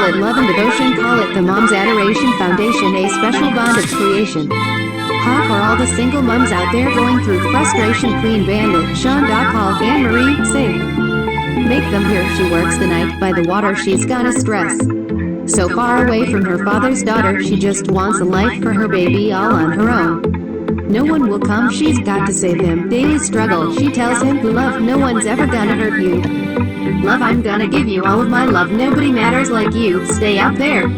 it love and devotion, call it the Mom's Adoration Foundation, a special bond of creation. Ha for all the single moms out there going through frustration, Queen Bandit, Sean, Paul, Anne-Marie, sing. Make them hear she works the night by the water, she's got a stress. So far away from her father's daughter, she just wants a life for her baby all on her own. No one will come, she's got to save him. Daily struggle, she tells him, love, no one's ever gonna hurt you. Love, I'm gonna give you all of my love, nobody matters like you. Stay out there.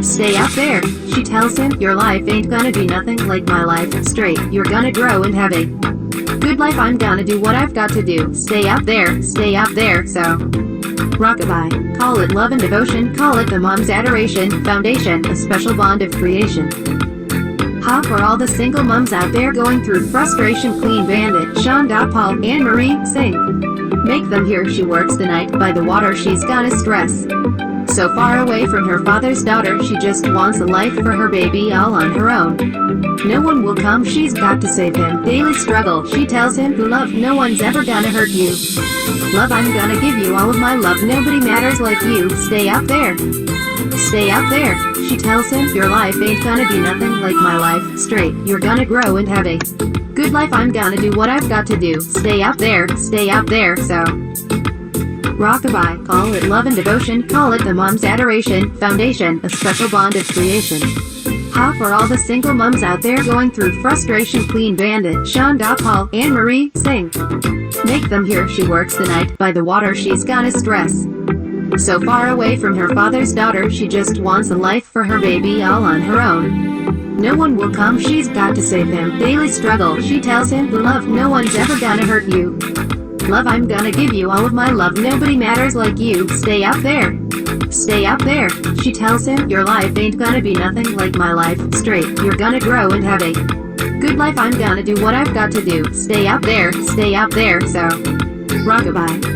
Stay out there, she tells him, your life ain't gonna be nothing like my life. Straight, you're gonna grow and have a good life, I'm gonna do what I've got to do. Stay out there, so. Rockabye, call it love and devotion, call it the Mom's Adoration Foundation, a special bond of creation. Ha for all the single moms out there going through frustration, Queen Bandit, Sean, Paul, Anne-Marie, sing. Make them hear she works the night by the water, she's got a stress. So far away from her father's daughter, she just wants a life for her baby all on her own. No one will come, she's got to save him. Daily struggle, she tells him, love, no one's ever gonna hurt you. Love, I'm gonna give you all of my love, nobody matters like you. Stay out there. Stay out there, she tells him, your life ain't gonna be nothing like my life. Straight, you're gonna grow and have a good life, I'm gonna do what I've got to do. Stay out there, so. Rockabye, call it love and devotion, call it the Mom's Adoration Foundation, a special bond of creation. Ha for all the single moms out there going through frustration, Queen Bandit, Sean, Paul, Anne-Marie, sing. Make them hear she works the night by the water, she's got a stress. So far away from her father's daughter, she just wants a life for her baby all on her own. No one will come, she's got to save him. Daily struggle, she tells him, love, no one's ever gonna hurt you. Love, I'm gonna give you all of my love, nobody matters like you. Stay out there. Stay out there, she tells him, your life ain't gonna be nothing like my life. Straight, you're gonna grow and have a good life, I'm gonna do what I've got to do. Stay out there, so. Rockabye.